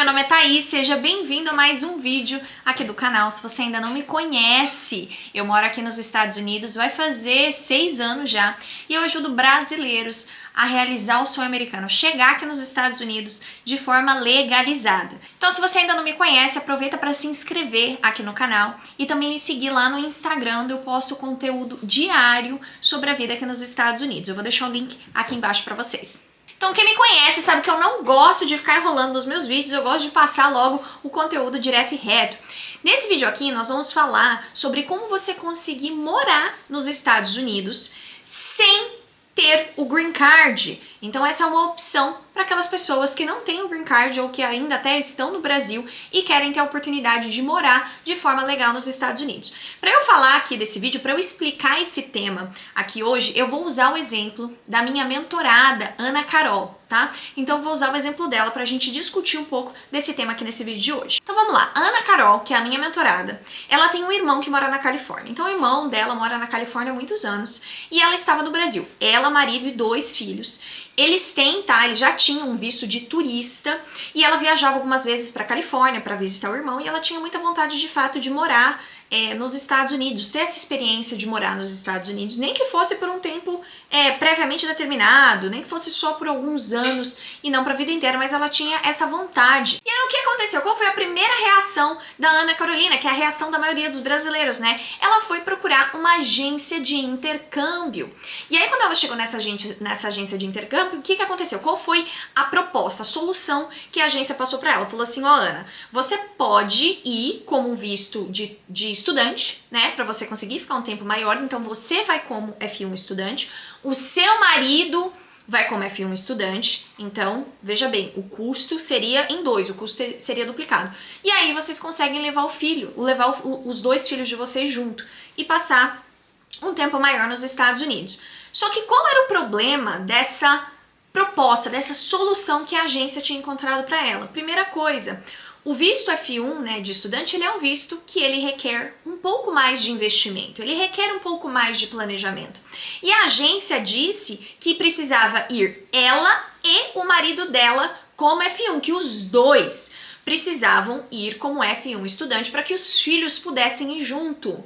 meu nome é Thaís, seja bem-vindo a mais um vídeo aqui do canal. Se você ainda não me conhece, eu moro aqui nos Estados Unidos, vai fazer 6 anos já, e eu ajudo brasileiros a realizar o sonho americano, chegar aqui nos Estados Unidos de forma legalizada. Então, se você ainda não me conhece, aproveita para se inscrever aqui no canal e também me seguir lá no Instagram, onde eu posto conteúdo diário sobre a vida aqui nos Estados Unidos. Eu vou deixar o link aqui embaixo para vocês. Então, quem me conhece sabe que eu não gosto de ficar enrolando nos meus vídeos, eu gosto de passar logo o conteúdo direto e reto. Nesse vídeo aqui, nós vamos falar sobre como você conseguir morar nos Estados Unidos sem ter o Green Card. Então essa é uma opção para aquelas pessoas que não têm o Green Card ou que ainda até estão no Brasil e querem ter a oportunidade de morar de forma legal nos Estados Unidos. Para eu falar aqui desse vídeo, para eu explicar esse tema aqui hoje, eu vou usar o exemplo da minha mentorada, Ana Carol, tá? Então eu vou usar o exemplo dela para a gente discutir um pouco desse tema aqui nesse vídeo de hoje. Então vamos lá, a Ana Carol, que é a minha mentorada, ela tem um irmão que mora na Califórnia. Então o irmão dela mora na Califórnia há muitos anos e ela estava no Brasil. Ela, marido e 2 filhos. Eles têm, tá? Eles já tinham um visto de turista e ela viajava algumas vezes para Califórnia para visitar o irmão e ela tinha muita vontade de fato de morar nos Estados Unidos, ter essa experiência de morar nos Estados Unidos, nem que fosse por um tempo previamente determinado, nem que fosse só por alguns anos e não para a vida inteira, mas ela tinha essa vontade. E aí o que aconteceu? Qual foi a primeira reação da Ana Carolina, que é a reação da maioria dos brasileiros, né? Ela foi procurar uma agência de intercâmbio. E aí quando ela chegou nessa agência de intercâmbio, o que aconteceu? Qual foi a proposta, a solução que a agência passou para ela? Falou assim, ó Ana, você pode ir como um visto de estudante, né, para você conseguir ficar um tempo maior, então você vai como F1 estudante, o seu marido vai como F1 estudante, então, veja bem, o custo seria em 2, o custo seria duplicado. E aí vocês conseguem levar os 2 filhos de vocês junto e passar um tempo maior nos Estados Unidos. Só que qual era o problema dessa proposta, dessa solução que a agência tinha encontrado para ela? Primeira coisa, o visto F1, né, de estudante, ele é um visto que ele requer um pouco mais de investimento, ele requer um pouco mais de planejamento. E a agência disse que precisava ir ela e o marido dela como F1, que os 2 precisavam ir como F1 estudante para que os filhos pudessem ir junto.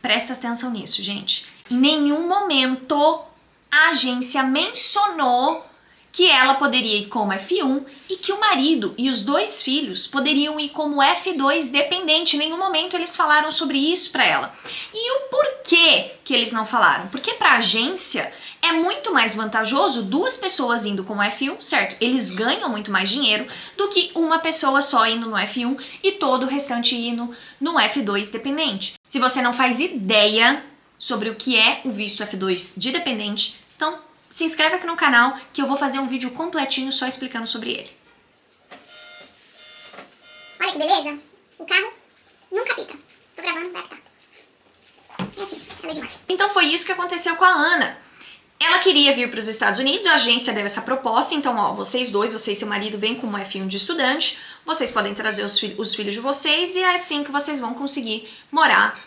Presta atenção nisso, gente. Em nenhum momento a agência mencionou que ela poderia ir como F1 e que o marido e os 2 filhos poderiam ir como F2 dependente. Em nenhum momento eles falaram sobre isso para ela. E o porquê que eles não falaram? Porque para a agência é muito mais vantajoso 2 pessoas indo como F1, certo? Eles ganham muito mais dinheiro do que uma pessoa só indo no F1 e todo o restante indo no F2 dependente. Se você não faz ideia sobre o que é o visto F2 de dependente, então se inscreve aqui no canal que eu vou fazer um vídeo completinho só explicando sobre ele. Olha que beleza. O carro nunca pita. Tô gravando, vai apitar. É assim, ela é demais. Então foi isso que aconteceu com a Ana. Ela queria vir para os Estados Unidos, a agência deu essa proposta, então ó, vocês 2, você e seu marido vêm como F1 de estudante, vocês podem trazer os filhos de vocês e é assim que vocês vão conseguir morar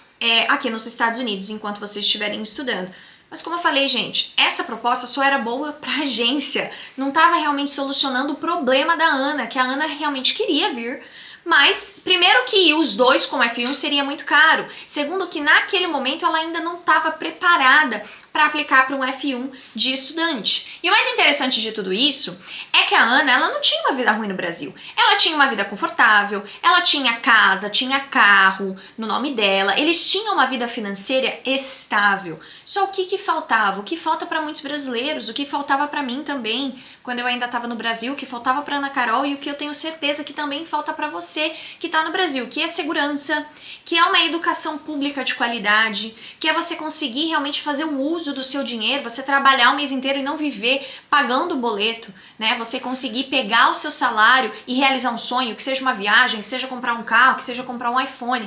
aqui nos Estados Unidos enquanto vocês estiverem estudando. Mas como eu falei, gente, essa proposta só era boa para a agência, não estava realmente solucionando o problema da Ana, que a Ana realmente queria vir, mas primeiro que os 2 com F1 seria muito caro, segundo que naquele momento ela ainda não estava preparada para aplicar para um F1 de estudante. E o mais interessante de tudo isso é que a Ana, ela não tinha uma vida ruim no Brasil. Ela tinha uma vida confortável, ela tinha casa, tinha carro no nome dela, eles tinham uma vida financeira estável. Só o que faltava? O que falta para muitos brasileiros, o que faltava para mim também, quando eu ainda estava no Brasil, o que faltava para Ana Carol e o que eu tenho certeza que também falta para você que está no Brasil, que é segurança, que é uma educação pública de qualidade, que é você conseguir realmente fazer o uso do seu dinheiro, você trabalhar o mês inteiro e não viver pagando o boleto, né? Você conseguir pegar o seu salário e realizar um sonho, que seja uma viagem, que seja comprar um carro, que seja comprar um iPhone.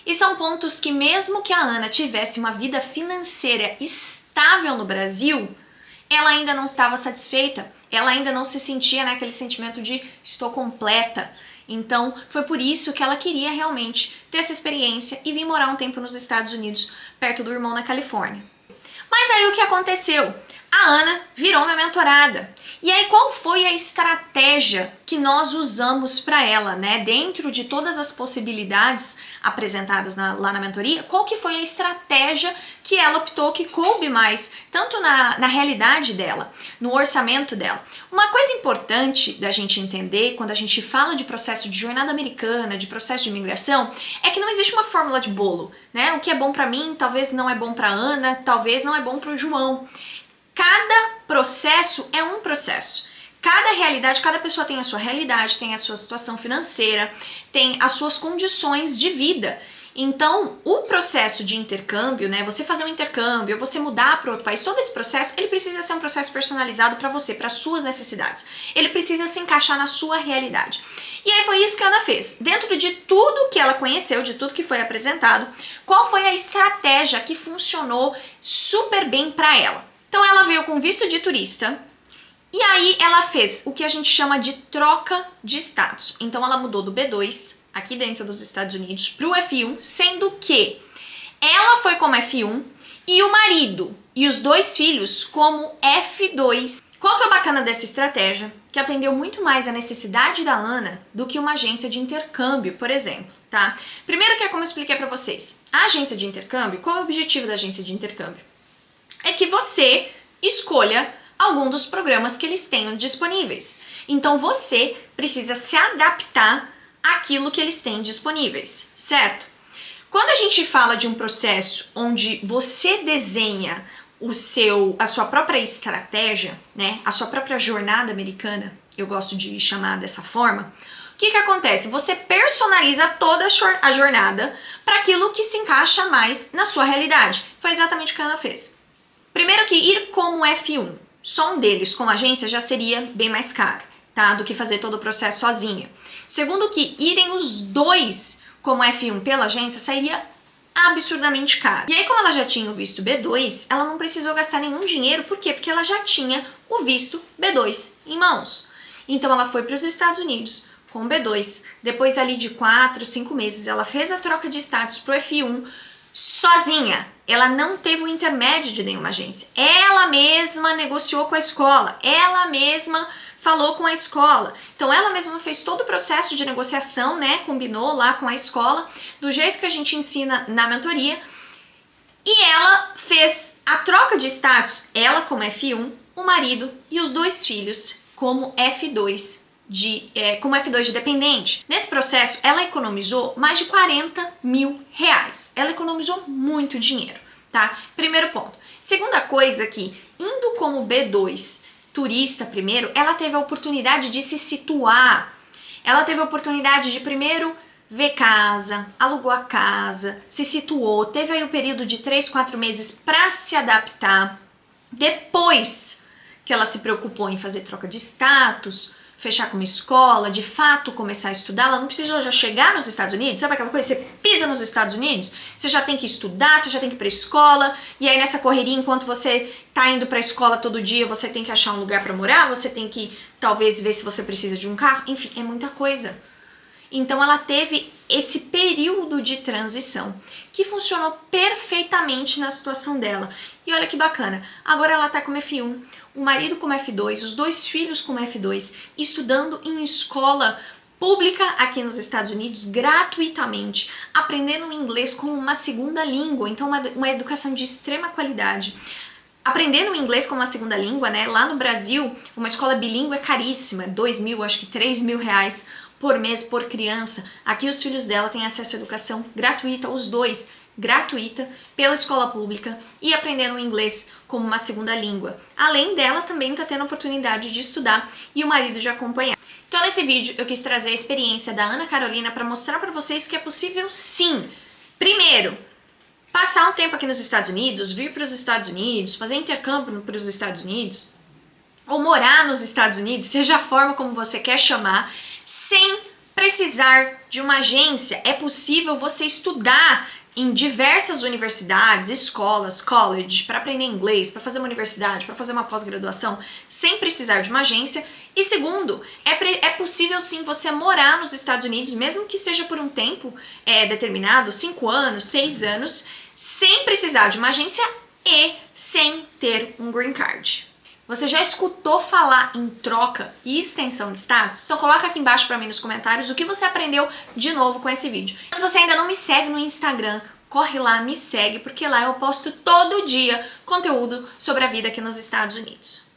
E são pontos que mesmo que a Ana tivesse uma vida financeira estável no Brasil, ela ainda não estava satisfeita, ela ainda não se sentia naquele sentimento de estou completa. Então, foi por isso que ela queria realmente ter essa experiência e vir morar um tempo nos Estados Unidos, perto do irmão na Califórnia. Mas aí o que aconteceu? A Ana virou minha mentorada. E aí, qual foi a estratégia que nós usamos para ela, né? Dentro de todas as possibilidades apresentadas lá na mentoria, qual que foi a estratégia que ela optou que coube mais, tanto na realidade dela, no orçamento dela. Uma coisa importante da gente entender quando a gente fala de processo de jornada americana, de processo de imigração, é que não existe uma fórmula de bolo, né? O que é bom para mim, talvez não é bom para Ana, talvez não é bom para o João. Cada processo é um processo. Cada realidade, cada pessoa tem a sua realidade, tem a sua situação financeira, tem as suas condições de vida. Então, o processo de intercâmbio, né, você fazer um intercâmbio, você mudar para outro país, todo esse processo, ele precisa ser um processo personalizado para você, para suas necessidades. Ele precisa se encaixar na sua realidade. E aí foi isso que a Ana fez. Dentro de tudo que ela conheceu, de tudo que foi apresentado, qual foi a estratégia que funcionou super bem para ela? Então, ela veio com visto de turista. E aí ela fez o que a gente chama de troca de status. Então ela mudou do B2, aqui dentro dos Estados Unidos, para o F1, sendo que ela foi como F1 e o marido e os 2 filhos como F2. Qual que é o bacana dessa estratégia? Que atendeu muito mais a necessidade da Ana do que uma agência de intercâmbio, por exemplo, tá? Primeiro que é como eu expliquei para vocês. A agência de intercâmbio, qual é o objetivo da agência de intercâmbio? É que você escolha algum dos programas que eles tenham disponíveis. Então você precisa se adaptar àquilo que eles têm disponíveis, certo? Quando a gente fala de um processo onde você desenha a sua própria estratégia, né, a sua própria jornada americana, eu gosto de chamar dessa forma, o que acontece? Você personaliza toda a jornada para aquilo que se encaixa mais na sua realidade. Foi exatamente o que a Ana fez. Primeiro que ir como F1, só um deles como agência já seria bem mais caro, tá? Do que fazer todo o processo sozinha. Segundo que irem os 2 como F1 pela agência sairia absurdamente caro. E aí, como ela já tinha o visto B2, ela não precisou gastar nenhum dinheiro. Por quê? Porque ela já tinha o visto B2 em mãos. Então ela foi para os Estados Unidos com o B2. Depois ali de 4, 5 meses, ela fez a troca de status pro F1 sozinha. Ela não teve o intermédio de nenhuma agência. Ela mesma negociou com a escola. Ela mesma falou com a escola. Então ela mesma fez todo o processo de negociação, né? Combinou lá com a escola, do jeito que a gente ensina na mentoria. E ela fez a troca de status, ela como F1, o marido e os 2 filhos como F2 como F2 de dependente. Nesse processo, ela economizou mais de 40 mil reais. Ela economizou muito dinheiro, tá? Primeiro ponto. Segunda coisa que, indo como B2 turista primeiro, ela teve a oportunidade de se situar. Ela teve a oportunidade de primeiro ver casa, alugou a casa, se situou, teve aí o período de 3, 4 meses para se adaptar. Depois que ela se preocupou em fazer troca de status, fechar com uma escola, de fato começar a estudar, ela não precisou já chegar nos Estados Unidos, sabe aquela coisa, você pisa nos Estados Unidos, você já tem que estudar, você já tem que ir pra escola, e aí nessa correria, enquanto você tá indo pra escola todo dia, você tem que achar um lugar pra morar, você tem que, talvez, ver se você precisa de um carro, enfim, é muita coisa. Então ela teve esse período de transição, que funcionou perfeitamente na situação dela. E olha que bacana, agora ela tá como F1, o marido como F2, os 2 filhos como F2, estudando em escola pública aqui nos Estados Unidos, gratuitamente, aprendendo inglês como uma segunda língua, então uma educação de extrema qualidade. Aprendendo inglês como uma segunda língua, né? Lá no Brasil, uma escola bilíngue é caríssima, 2 mil, acho que 3 mil reais por mês, por criança. Aqui os filhos dela têm acesso à educação gratuita, os 2, gratuita, pela escola pública e aprendendo inglês como uma segunda língua. Além dela, também está tendo a oportunidade de estudar e o marido de acompanhar. Então, nesse vídeo, eu quis trazer a experiência da Ana Carolina para mostrar para vocês que é possível sim. Primeiro, passar um tempo aqui nos Estados Unidos, vir para os Estados Unidos, fazer intercâmbio para os Estados Unidos, ou morar nos Estados Unidos, seja a forma como você quer chamar, sem precisar de uma agência. É possível você estudar em diversas universidades, escolas, college, para aprender inglês, para fazer uma universidade, para fazer uma pós-graduação, sem precisar de uma agência. E segundo, é possível sim você morar nos Estados Unidos, mesmo que seja por um tempo determinado, 5 anos, 6 anos, sem precisar de uma agência e sem ter um green card. Você já escutou falar em troca e extensão de status? Então coloca aqui embaixo pra mim nos comentários o que você aprendeu de novo com esse vídeo. Se você ainda não me segue no Instagram, corre lá, me segue, porque lá eu posto todo dia conteúdo sobre a vida aqui nos Estados Unidos.